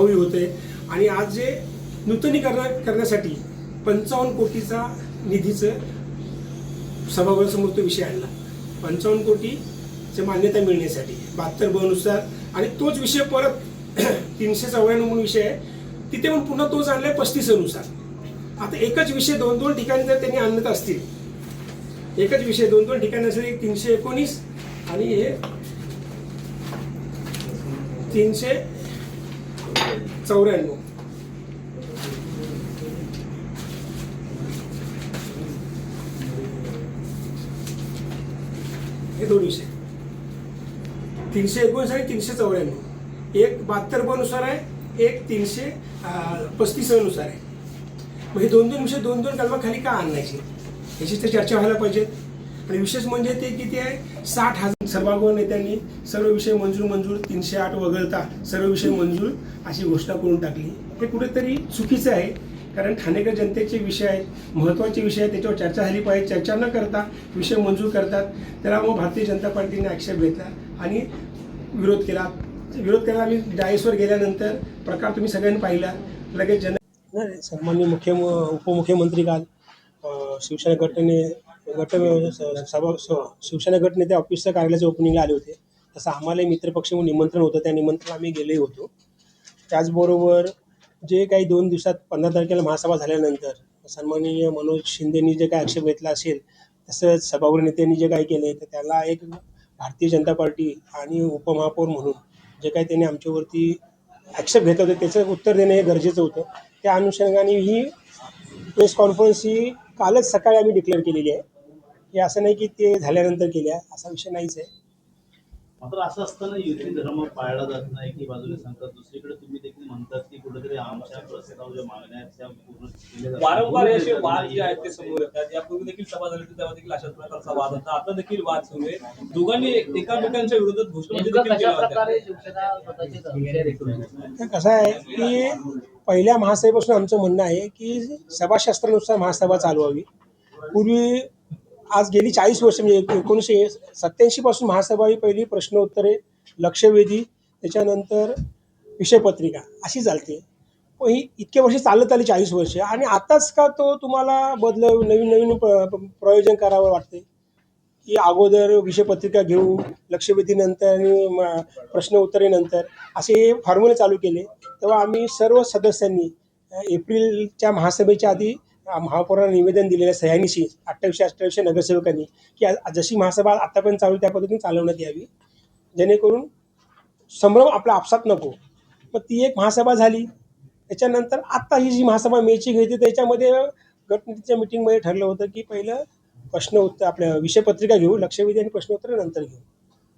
नावही होते आणि आज जे नूतनीकरण करण्यासाठी 55 कोटीचा निधीचं सभागृहासमोर तो विषय आणला. 55 कोटीची मान्यता मिळण्यासाठी 72 नुसार आणि तोच विषय परत 394 म्हणून विषय आहे तिथे पण पुन्हा तोच आणलाय 35 नुसार. आता एकच विषय दोन दोन ठिकाणी जर त्यांनी आणत असतील, एकच विषय दोन दोन ठिकाणी असेल, एक 319 आणि हे 394. हे दोन विषय 319 आणि 394. एक 72 नुसार आहे, एक 335 नुसार आहे. मग हे दोन दोन विषय दोन दोन कलमाखाली का आणायचे याची तर चर्चा व्हायला पाहिजे. आणि विशेष म्हणजे ते किती आहे 60,000 सभागृह नेत्यांनी सर्व विषय मंजूर 308 वगळता सर्व विषय मंजूर अशी घोषणा करून टाकली. हे कुठेतरी चुकीचं आहे, कारण ठाणेकर जनतेचे विषय आहेत, महत्त्वाचे विषय आहेत, त्याच्यावर चर्चा झाली पाहिजे. चर्चा न करता विषय मंजूर करतात. त्याला मग भारतीय जनता पार्टीने आक्षेप घेतला आणि विरोध केला. आम्ही डायसवर गेल्यानंतर प्रकार तुम्ही सगळ्यांनी पाहिला. लगेच सन्माननीय उपमुख्यमंत्री काल शिवसेना शिवसेना गट नेते ऑफिसच्या कार्यालयाच्या ओपनिंगला आले होते. तसं आम्हाला मित्रपक्ष म्हणून निमंत्रण होतं, त्या निमंत्रण आम्ही गेलेही होतो. त्याचबरोबर जे काही 2 दिवसात 15 तारखेला महासभा झाल्यानंतर सन्माननीय मनोज शिंदेनी जे काही आक्षेप घेतला असेल, तसंच सभागृह नेत्यांनी जे काही केले तर त्याला एक भारतीय जनता पार्टी आणि उपमहापौर म्हणून जे काही त्यांनी आमच्यावरती आक्षेप घेतला होता त्याचं उत्तर देणं हे गरजेचं होतं. त्या अनुषंगाने ही प्रेस कॉन्फरन्स ही कालच सकाळी आम्ही डिक्लेअर केलेली आहे. हे असं नाही की ते झाल्यानंतर केली आहे, असा विषय नाहीच आहे. मात्र असं असताना युती धर्म पाळला जात नाही की बाजूला सांगतात, दुसरीकडे तुम्ही देखील म्हणतात की कुठेतरी आमच्या प्रस्ताव ज्या मागण्या आहेत त्या पूर्ण केल्या जातात. वारंवार असे वाद जे आहेत ते समोर येतात. यापूर्वी देखील सभा झाली होती तेव्हा देखील अशाच प्रकारचा वाद होता. आता देखील वाद सुरू आहे. दोघांनी एकमेकांच्या विरोधात घोषणाबाजी देखील केल्या होत्या. कसं आहे की पहिल्या महासभेपासून आमचं म्हणणं आहे की सभाशास्त्रानुसार महासभा चालू व्हावी. पूर्वी आज गेली 40 वर्ष म्हणजे 1987 पासून महासभा ही पहिली प्रश्नोत्तरे, लक्षवेधी, त्याच्यानंतर विषयपत्रिका अशी चालते. पण ही इतके वर्ष चालत आली 40 वर्ष आणि आताच का तो तुम्हाला नवीन प्रयोजन करावं वाटते की अगोदर विषयपत्रिका घेऊ, लक्षवेधीनंतर आणि प्रश्न उत्तरेनंतर असे फॉर्म्युले चालू केले. तेव्हा आम्ही सर्व सदस्यांनी एप्रिलच्या महासभेच्या आधी महापौरांना निवेदन दिलेलं सह्यानीशी 28 नगरसेवकांनी की जशी महासभा आतापर्यंत चालू त्या पद्धतीने चालवण्यात यावी, जेणेकरून संभ्रम आपला आपसात नको. मग ती एक महासभा झाली. त्याच्यानंतर आत्ता ही जी महासभा मेची घेतली त्याच्यामध्ये गटनेत्याच्या मिटिंगमध्ये ठरलं होतं की पहिलं प्रश्न उत्तर आपल्या विषयपत्रिका घेऊ, लक्षवेधी आणि प्रश्नोत्तर नंतर घेऊ.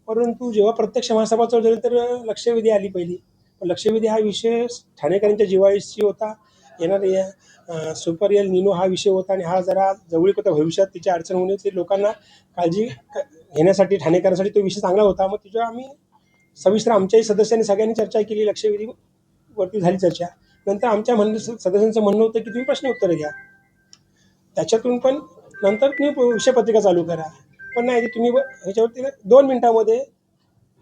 परंतु जेव्हा प्रत्यक्ष महासभा चालू झाली तर लक्षवेधी आली पहिली. पण लक्षवेधी हा विषय ठाणेकरांच्या जिव्हाळीशी होता. येणार सुपर एल निनो हा विषय होता आणि हा जरा जवळीक होता. भविष्यात तिची अडचण होणे ते लोकांना काळजी घेण्यासाठी ठाणेकरांसाठी तो विषय चांगला होता. मग तिच्यावर आम्ही सविस्तर आमच्याही सदस्यांनी सगळ्यांनी चर्चा केली. लक्षवेधीवरती झाली चर्चा. नंतर आमच्या सदस्यांचं म्हणणं होतं की तुम्ही प्रश्न उत्तरं घ्या, त्याच्यातून पण नंतर तुम्ही विषयपत्रिका चालू करा. पण नाही तुम्ही ह्याच्यावरती 2 मिनिटामध्ये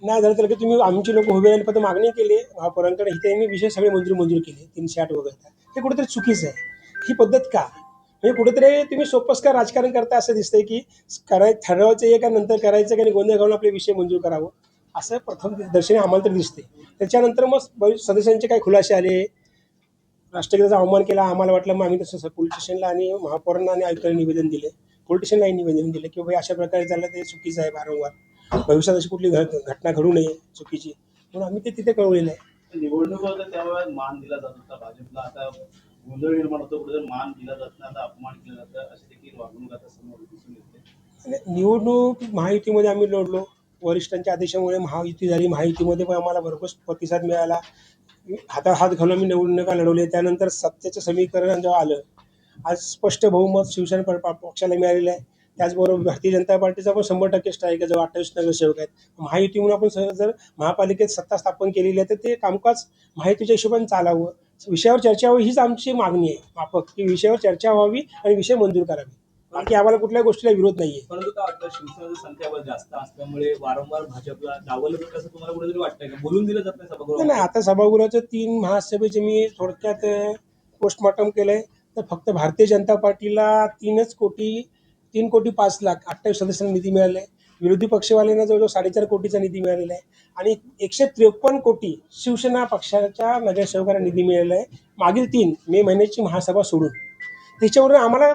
नाही झालं तर की तुम्ही आमची लोक उभे राहिले पण मागणी केली महापौरांकडे, ही त्यांनी विषय सगळे मंजूर केले 308 वगैरे. हे कुठेतरी चुकीचं आहे. ही पद्धत का म्हणजे कुठेतरी तुम्ही सोपस्कार राजकारण करता असं दिसतंय की ठरवायचं आहे का नंतर करायचं का, गोंधळ घालून आपले विषय मंजूर करावं असं प्रथम दर्शनी आम्हाला तरी दिसते. त्याच्यानंतर मग सदस्यांचे काही खुलासे आले, राष्ट्रगीताचा अवमान केला आम्हाला वाटलं. मग आम्ही तसं पोलीस स्टेशनला आणि महापौरांना आणि आयुक्तांना निवेदन दिले, पोलीस स्टेशनलाही निवेदन दिले की बाबा अशा प्रकारे चाललं ते चुकीचं आहे. वारंवार भविष्यात अशी कुठली घटना घडू नये चुकीची, म्हणून आम्ही ते तिथे कळवलेलं आहे. निवडणूक होतं त्यावेळेस मान दिला जात होता भाजपला, आता गोंधळ निर्माण होतो, कुठे मान दिला जात नाही, आता अपमान केला जातं, अशी देखील वागणूक आता समोर दिसून येते. निवडणूक महायुतीमध्ये आम्ही लढलो, वरिष्ठांच्या आदेशामुळे महायुती झाली. महायुतीमध्ये पण आम्हाला भरघोस प्रतिसाद मिळाला. हातात हात घालून आम्ही निवडणुका लढवल्या. त्यानंतर सत्तेचं समीकरण जेव्हा आलं, आज स्पष्ट बहुमत शिवसेना पक्षाला मिळालेलं आहे. त्याचबरोबर भारतीय जनता पार्टीचा पण 100% स्ट्राईक आहे, जवळ 28 नगरसेवक आहेत. महायुती म्हणून आपण जर महापालिकेत सत्ता स्थापन केलेली आहे तर ते कामकाज महायुतीच्या हिशोबाने चालावं, विषयावर चर्चा व्हावी हीच आमची मागणी आहे. माफक की विषयावर चर्चा व्हावी आणि विषय मंजूर करावे. बाकी आम्हाला कुठल्याही गोष्टीला विरोध नाहीये. परंतु काय वाटतं शिवसेनेचं संख्याबळ जास्त असल्यामुळे वारंवार भाजपला डावललं जातं असं तुम्हाला कुठेतरी वाटतंय का? बोलून दिलं जात नाही नाही सभागृहात? आता सभागृहाचे 3 महासभेचे मी थोडक्यात पोस्टमॉर्टम केलंय. तर फक्त भारतीय जनता पार्टीला 3,05,28,00,000 सदस्यांना निधी मिळाला आहे. विरोधी पक्षवाल्यांना जवळजवळ 4.5 कोटीचा निधी मिळालेला आहे आणि 153 कोटी शिवसेना पक्षाच्या नगरसेवकांना निधी मिळालेला आहे मागील 3 मे महिन्याची महासभा सोडून. त्याच्यावरून आम्हाला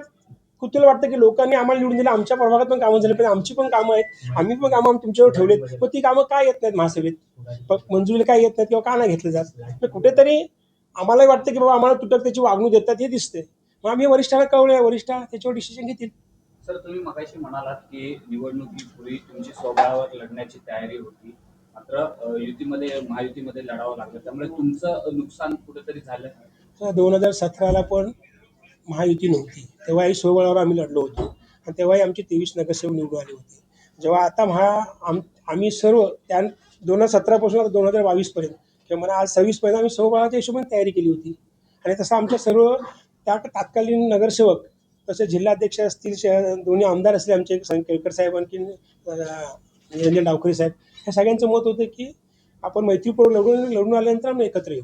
कुतूहल वाटतं की लोकांनी आम्हाला निवडून दिलं, आमच्या प्रभागात पण कामं झाली पाहिजे, आमची पण कामं आहेत, आम्ही पण कामं तुमच्यावर ठेवलेत, पण ती कामं का येत नाहीत महासभेत, मंजुरीला काय येत नाहीत किंवा का नाही घेतलं जात. तर कुठेतरी आम्हालाही वाटतं की बाबा आम्हाला तुटक त्याची वागणूक देतात हे दिसते. मग आम्ही वरिष्ठांना कळवलंय, वरिष्ठ त्याच्यावर डिसिजन घेतील. सर, तुम्ही मगाशी म्हणालात की निवडणुकीपूर्वी तुमची स्वबळावर लढण्याची तयारी होती, मात्र युतीमध्ये महायुतीमध्ये लढावं लागलं, त्यामुळे तुमचं नुकसान कुठेतरी झालं. 2017ला पण महायुती नव्हती, तेव्हाही स्वबळावर आम्ही लढलो होतो आणि तेव्हाही आमचे 23 नगरसेवक निवडून आले होते. जेव्हा आता आम्ही सर्व त्या 2017 पासून 2022 पर्यंत किंवा मला आज 26 पर्यंत आम्ही स्वबळाच्या हिशोबाने तयारी केली होती आणि तसं आमच्या सर्व त्या तत्कालीन नगरसेवक तसे जिल्हाध्यक्ष असतील, दोन्ही आमदार असले आमचे केळकर साहेब आणखी निरंजन डावखरे साहेब, ह्या सगळ्यांचं मत होतं की आपण मैत्रीपूर्वक लढून आल्यानंतर आम्ही एकत्र येऊ.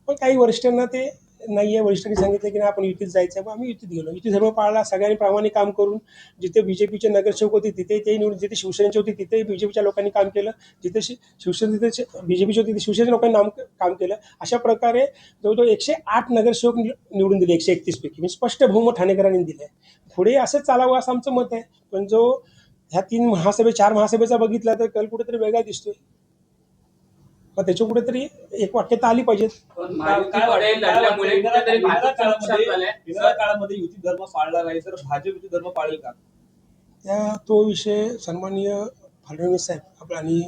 पण काही वरिष्ठांना ते नाही आहे, वरिष्ठांनी सांगितलं की नाही आपण युतीत जायचं आहे, मग आम्ही युतीत गेलो. युती धर्म पाळला, सगळ्यांनी प्रामाणिक काम करून जिथे बीजेपीचे नगरसेवक होते तिथे ते निवडून, जिथे शिवसेनेचे होते तिथेही बीजेपीच्या लोकांनी काम केलं, जिथे शिवसेने तिथे बीजेपीचे होते तिथे शिवसेनेच्या लोकांनी काम केलं. अशा प्रकारे जवळजवळ 108 नगरसेवक निवडून दिले 131 पैकी, म्हणजे स्पष्ट बहुमत ठाणेकरांनी दिलं आहे. पुढे असंच चालावं असं आमचं मत आहे. पण जो ह्या 4 महासभेचा बघितला तर कल कुठेतरी वेगळा दिसतोय. मग त्याच्या कुठेतरी एक वाक्यता आली पाहिजे. पण काय महायुतीमध्ये लढल्यामुळे कुठेतरी भाजपचं नुकसान झालंय. येणाऱ्या काळामध्ये युती धर्म पाळला नाही तर भाजप युती धर्म पाळेल का? तो विषय सन्माननीय फडणवीस साहेब आपला आणि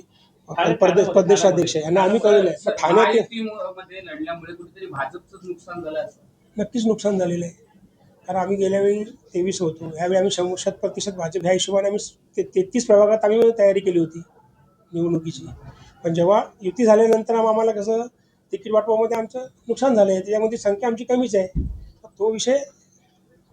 ठाण्यामध्ये प्रदेशाध्यक्ष यांना आम्ही कळवलं आहे. सर, ठाण्यात महायुतीमध्ये लढल्यामुळे कुठेतरी भाजपचं नुकसान झालं असं. नक्कीच नुकसान झालेलं आहे. कारण आम्ही गेल्या वेळी 23 होतो, ह्यावेळी आम्ही 100% भाजप ह्या हिशोबाने आम्ही 33 प्रभागात आम्ही तयारी केली होती निवडणुकीची. पण जेव्हा युती झाल्यानंतर आम्हाला कसं तिकीट वाटपामध्ये आमचं नुकसान झालं आहे, त्याच्यामध्ये संख्या आमची कमीच आहे. तो विषय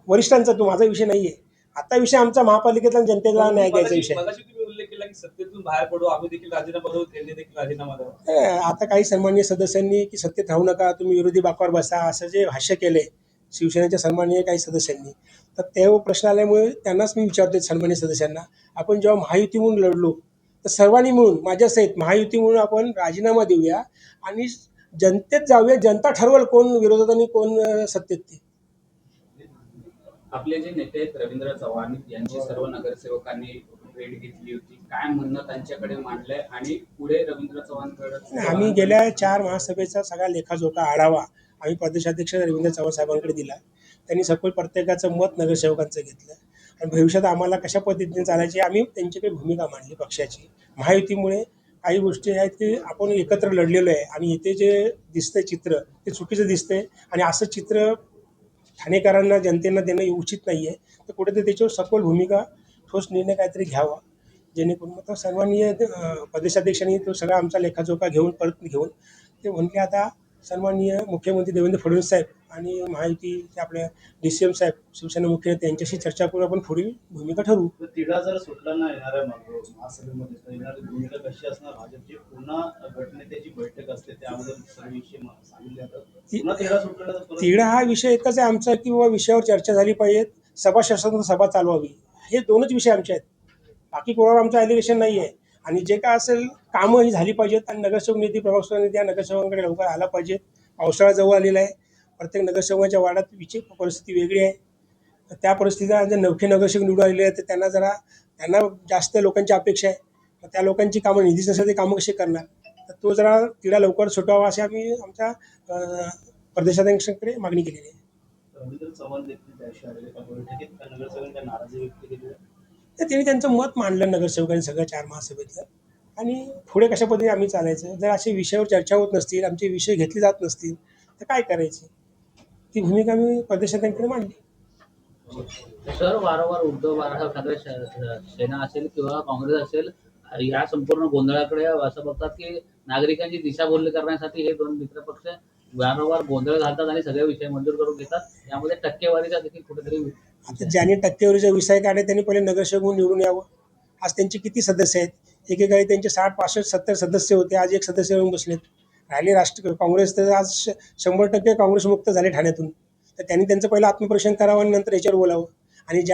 वरिष्ठांचा, तो माझा विषय नाही आहे. आता विषय आमचा महापालिकेतला जनतेला न्याय द्यायचा विषय आहे. मगाशी तुम्ही उल्लेख केला की सत्तेतून बाहेर पडू, आम्ही देखील राजीनामा देऊ, त्यांनी देखील राजीनामा द्यावा. आता काही सन्माननीय सदस्यांनी की सत्तेत राहू नका, तुम्ही विरोधी बाकावर बसा, असं जे भाष्य केलंय शिवसेनेच्या सन्माननीय काही सदस्यांनी, तर ते प्रश्न आल्यामुळे त्यांनाच मी विचारतोय सन्माननीय सदस्यांना, आपण जेव्हा महायुती म्हणून लढलो तर सर्वांनी मिळून माझ्यासहित महायुती म्हणून आपण राजीनामा देऊया आणि जनतेत जाऊया, जनता ठरवल कोण विरोधात आणि कोण सत्तेत. ते आपले जे नेते आहेत रवींद्र चव्हाण यांची सर्व नगरसेवकांनी भेट घेतली होती, काय म्हणणं त्यांच्याकडे मांडलंय आणि पुढे रवींद्र चव्हाणकडे आम्ही गेल्या 4 महासभेचा सगळा लेखाजोखा आढावा आम्ही प्रदेशाध्यक्ष रवींद्र चव्हाण साहेबांकडे दिला. त्यांनी सखोल प्रत्येकाचं मत नगरसेवकांचं घेतलं आणि भविष्यात आम्हाला कशा पद्धतीने चालायची आम्ही त्यांच्याकडे भूमिका मांडली पक्षाची. महायुतीमुळे काही गोष्टी आहेत की आपण एकत्र लढलेलो आहे आणि इथे जे दिसतंय चित्र ते चुकीचं दिसतंय आणि असं चित्र ठाणेकरांना जनतेला देणं उचित नाही आहे. तर कुठेतरी त्याच्यावर सखोल भूमिका, ठोस निर्णय काहीतरी घ्यावा, जेणेकरून मग सन्माननीय प्रदेशाध्यक्षांनी तो सगळा आमचा लेखाजोखा परत घेऊन ते म्हणले आता सन्माननीय मुख्यमंत्री देवेंद्र फडणवीस साहेब आणि महायुतीचे आपल्या DCM साहेब शिवसेना मुख्यमंत्री यांच्याशी चर्चा करून आपण पुढील भूमिका ठरवू. तर तिढा जर सुटला ना येणाऱ्या महासभेमध्ये तर येणारी भूमिका कशी असणार भाजपची? पुन्हा गटनेत्याची बैठक असते, त्यामध्ये सर्व विषय सांगितले जातात. पुन्हा तिढा सुटला तर परत तिढा हा विषय एकच आहे आमचा की बाबा विषयावर चर्चा झाली पाहिजे, सभा चालवावी, हे 2च विषय आमचे आहेत. बाकी कोणावर आमचं ॲलिगेशन नाही आहे. आणि जे काय असेल कामं ही झाली पाहिजेत आणि नगरसेवक निधी प्रभाग निधी या नगरसेवकांकडे लवकर आला पाहिजे. पावसाळा जवळ आलेला आहे, प्रत्येक नगरसेवकाच्या वार्डात विचित्र परिस्थिती वेगळी आहे. तर त्या परिस्थितीला जर नवखे नगरसेवक निवडून आलेले आहेत तर त्यांना जास्त लोकांची अपेक्षा आहे. तर त्या लोकांची कामं निधीच नसेल ते कामं कशी करणार. तर तो जरा तिढा लवकर सुटावा अशी आम्ही आमच्या प्रदेशाध्यक्षांकडे मागणी केलेली आहे. रवींद्र चव्हाण देखील त्याशी आलेले का बैठकीत नगरसेवकांनी काय नाराजी व्यक्त केली आहे? तर त्यांनी त्यांचं मत मांडलं नगरसेवकांनी सगळं 4 महासभेतलं आणि पुढे कशा पद्धतीने आम्ही चालायचं. जर असे विषयावर चर्चा होत नसतील, आमचे विषय घेतले जात नसतील तर काय करायचे, ती भूमिका आम्ही प्रदेशाध्यक्षांकडे मांडली. सर, वारंवार उद्धव बाळासाहेब ठाकरे सेना असेल किंवा काँग्रेस असेल या संपूर्ण गोंधळाकडे असं बघतात की नागरिकांची दिशाभूल करण्यासाठी हे 2 मित्र पक्ष वारंवार गोंधळ घालतात आणि सगळे विषय मंजूर करून घेतात. यामध्ये टक्केवारीचा देखील कुठेतरी आता ज्यांनी टक्केवारीचा विषय काढला त्यांनी पहिले नगरसेवक म्हणून निवडून यावं. आज त्यांचे किती सदस्य आहेत? एकेकाळी त्यांचे 60, 65, 70 सदस्य होते, आज एक सदस्य येऊन बसलेत. राहिले काँग्रेस तर आज 100% काँग्रेसमुक्त झाले ठाण्यातून. तर त्यांनी त्यांचं पहिलं आत्मपरीक्षण करावं आणि नंतर याच्यावर बोलावं. आणि ज्या